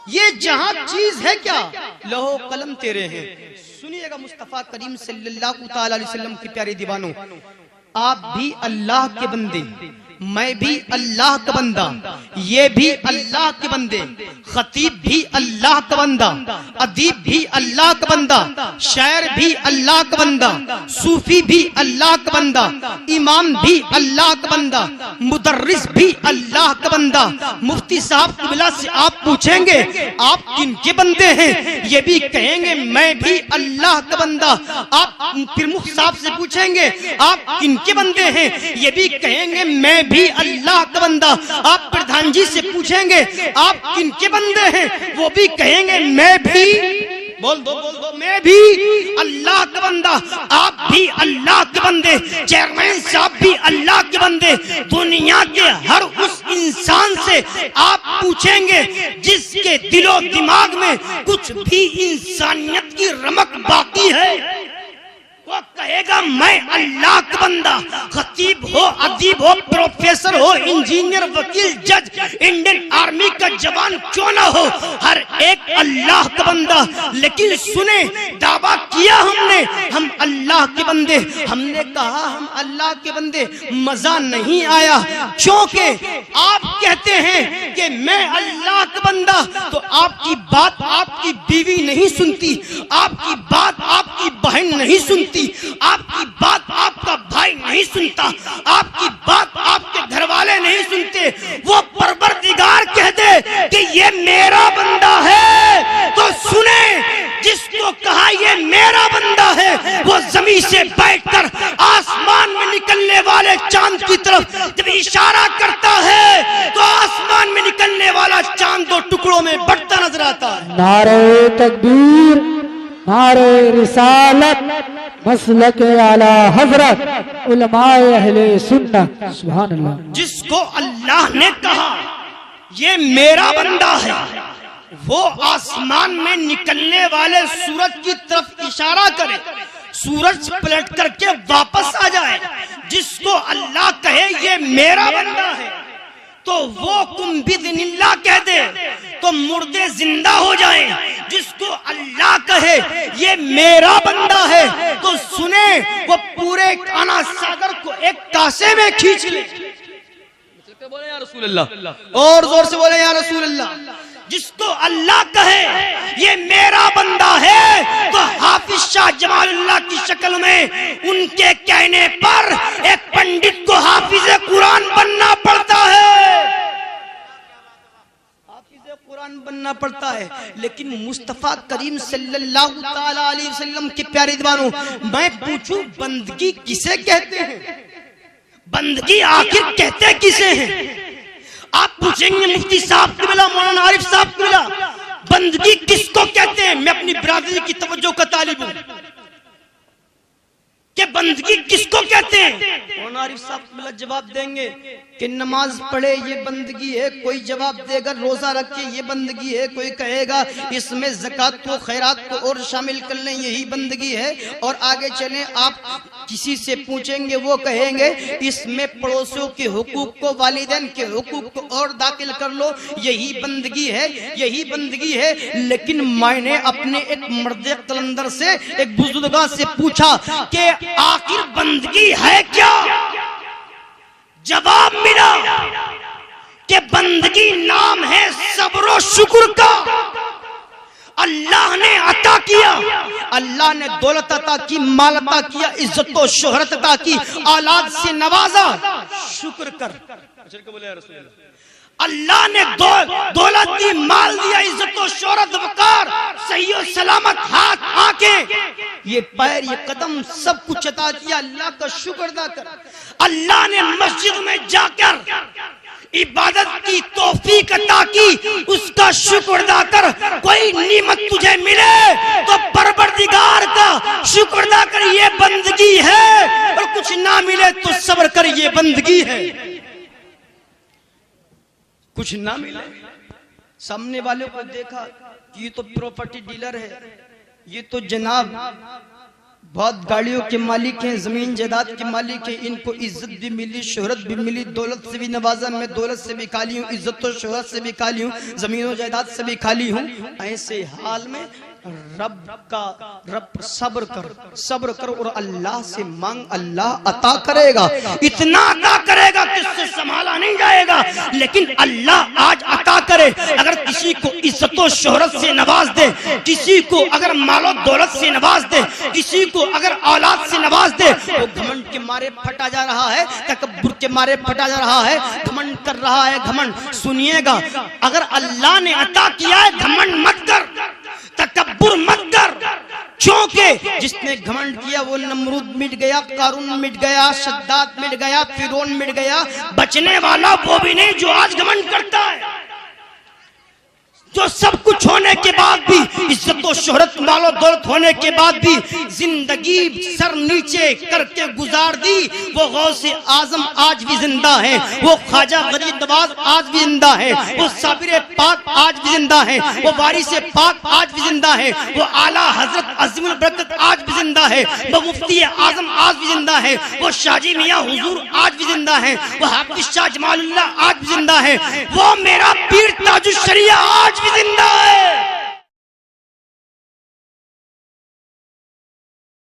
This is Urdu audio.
یہ جہاں چیز ہے کیا؟ لوح قلم تیرے ہیں۔ سنیے گا مصطفیٰ کریم صلی اللہ تعالی علیہ وسلم کی پیارے دیوانوں، آپ بھی اللہ کے بندے، میں بھی اللہ کا بندہ، یہ بھی اللہ کے بندے، خطیب بھی اللہ کا بندہ، ادیب بھی اللہ کا بندہ، شاعر بھی اللہ کا بندہ، صوفی بھی اللہ کا بندہ، امام بھی اللہ کا بندہ، مدرس بھی اللہ کا بندہ۔ مفتی صاحب قبلہ سے آپ پوچھیں گے آپ کن کے بندے ہیں؟ یہ بھی کہیں گے میں بھی اللہ کا بندہ۔ آپ پرمکھ صاحب سے پوچھیں گے آپ کن کے بندے ہیں؟ یہ بھی کہیں گے میں بھی اللہ کا بندہ۔ آپ پردھان جی سے پوچھیں گے آپ کن کے بندے ہیں؟ وہ بھی کہیں گے میں بھی، بول دو میں بھی اللہ کا بندہ۔ آپ بھی اللہ کے بندے، چیئرمین صاحب بھی اللہ کے بندے۔ دنیا کے ہر اس انسان سے آپ پوچھیں گے جس کے دل و دماغ میں کچھ بھی انسانیت کی رمق باقی ہے، وہ کہے گا میں اللہ کا بندہ۔ خطیب ہو، ادیب ہو، پروفیسر ہو، انجینئر، وکیل، جج، انڈین آرمی کا جوان کیوں نہ ہو، ہر ایک اللہ کا بندہ۔ لیکن سنیں، دعویٰ کیا ہم نے ہم اللہ کے بندے، ہم نے کہا ہم اللہ کے بندے، مزہ نہیں آیا کیونکہ آپ کہتے ہیں کہ میں اللہ کا بندہ، تو آپ کی بات آپ کی بیوی نہیں سنتی، آپ کی بات آپ کی بہن نہیں سنتی، آپ کی بات آپ کا بھائی نہیں سنتا، آپ کی بات آپ کے گھر والے نہیں سنتے۔ وہ پروردگار کہہ دے کہ یہ میرا بندہ ہے تو سنیں، جس کو کہا یہ میرا بندہ ہے وہ زمین سے بیٹھ کر آسمان میں نکلنے والے چاند کی طرف جب اشارہ کرتا ہے تو آسمان میں نکلنے والا چاند دو ٹکڑوں میں بٹتا نظر آتا ہے۔ نعرہ تکبیر، نعرہ رسالت، مسلک اعلی حضرت علماء اہل سنت، سبحان اللہ۔ جس کو اللہ نے کہا یہ میرا بندہ ہے وہ آسمان میں نکلنے والے سورج کی طرف اشارہ کرے، سورج پلٹ کر کے واپس آ جائے۔ جس کو اللہ کہے یہ میرا بندہ ہے تو وہ کم بِذْنِ اللہ کہہ دے تو مردے زندہ ہو جائیں۔ جس کو اللہ کہے یہ میرا بندہ ہے تو سنیں، وہ پورے کانا ساگر کو ایک کاسے میں کھینچ لے۔ بولے یا رسول اللہ، اور زور سے بولے یا رسول اللہ۔ جس کو اللہ کہے یہ میرا بندہ ہے تو حافظ شاہ جمال اللہ کی شکل میں ان کے کہنے پر ایک پنڈت کو حافظ قرآن بننا پڑتا ہے، حافظ قرآن بننا پڑتا ہے۔ لیکن مصطفیٰ کریم صلی اللہ تعالی علیہ وسلم کے پیارے دیوانوں، میں پوچھوں بندگی کسے کہتے ہیں؟ بندگی آخر کہتے کسے ہیں؟ آپ پوچھیں گے مفتی صاحب قبلہ، مولانا عارف صاحب قبلہ، بندگی کس کو کہتے ہیں؟ میں اپنی برادری کی توجہ کا طالب ہوں کہ بندگی کس کو کہتے ہیں؟ مولانا عارف صاحب قبلہ جواب دیں گے کہ نماز پڑھے یہ بندگی ہے، کوئی جواب دے گا روزہ رکھے یہ بندگی ہے، کوئی کہے گا اس میں زکوٰۃ کو خیرات کو اور شامل کر لیں یہی بندگی ہے، اور آگے چلیں آپ کسی سے پوچھیں گے وہ کہیں گے اس میں پڑوسیوں کے حقوق کو، والدین کے حقوق کو اور داخل کر لو یہی بندگی ہے، یہی بندگی ہے۔ لیکن میں نے اپنے ایک مرد قلندر سے، ایک بزرگاں سے پوچھا کہ آخر بندگی ہے کیا؟ جواب ملا کہ بندگی نام ہے صبر و شکر کا۔ اللہ نے عطا کیا، اللہ نے دولت عطا کی، مال عطا کیا، عزت و شہرت عطا کی، اولاد سے نوازا، شکر کر۔ اللہ نے دولت دی، مال دیا، عزت و شہرت، وقار، صحیح و سلامت، ہاتھ، آنکھیں، یہ پیر، یہ قدم، سب کچھ عطا کیا، اللہ کا شکر ادا کر۔ اللہ نے مسجد میں جا کر عبادت کی توفیق عطا کی، اس کا شکر ادا کر۔ کوئی نعمت تجھے ملے تو پروردگار کا شکر ادا کر، یہ بندگی ہے، اور کچھ نہ ملے تو صبر کر، یہ بندگی ہے۔ کچھ نہ ملے، سامنے والے کو دیکھا کہ یہ تو پراپرٹی ڈیلر ہے، یہ تو جناب بہت گاڑیوں کے مالک ہیں، زمین جائیداد کے مالک ہیں، ان کو عزت بھی ملی، شہرت بھی ملی، دولت سے بھی نوازا، میں دولت سے بھی خالی ہوں، عزت و شہرت سے بھی خالی ہوں، زمین و جائیداد سے بھی خالی ہوں۔ ایسے حال میں رب صبر کر اور اللہ سے مانگ، اللہ عطا کرے گا، اتنا عطا کرے گا کہ اس سے سنبھالا نہیں جائے گا۔ لیکن اللہ آج عطا کرے، اگر کسی کو عزت و شہرت سے نواز دے، کسی کو اگر مال و دولت سے نواز دے، کسی کو اگر اولاد سے نواز دے، وہ گھمنڈ کے مارے پھٹا جا رہا ہے، تکبر کے مارے پھٹا جا رہا ہے، گھمنڈ کر رہا ہے گھمنڈ۔ سنیے گا، اگر اللہ نے عطا کیا ہے گھمنڈ مت کر، تکبر مت کر، کیونکہ جس نے گھمنڈ کیا وہ نمرود مٹ گیا، قارون مٹ گیا، شداد مٹ گیا، فرعون مٹ گیا، بچنے والا وہ بھی نہیں جو آج گھمنڈ کرتا ہے، جو سب کچھ ہونے کے بعد بھی، عزت و شہرت مال و دولت ہونے کے بعد بھی زندگی سر نیچے کر کے گزار دی۔ وہ غوث اعظم آج بھی زندہ ہے، وہ خواجہ غریب نواز آج بھی زندہ ہے، وہ صابر پاک آج بھی زندہ ہے، وہ وارث پاک آج بھی زندہ ہے، وہ اعلیٰ حضرت عظیم البرکت آج بھی زندہ ہے، وہ مفتی اعظم آج بھی زندہ ہے، وہ شاہ جی میاں حضور آج بھی زندہ ہے، وہ حافظ شاہ جمال اللہ آج بھی زندہ ہے، وہ میرا پیر تاج الشریعہ آج بھی زندہ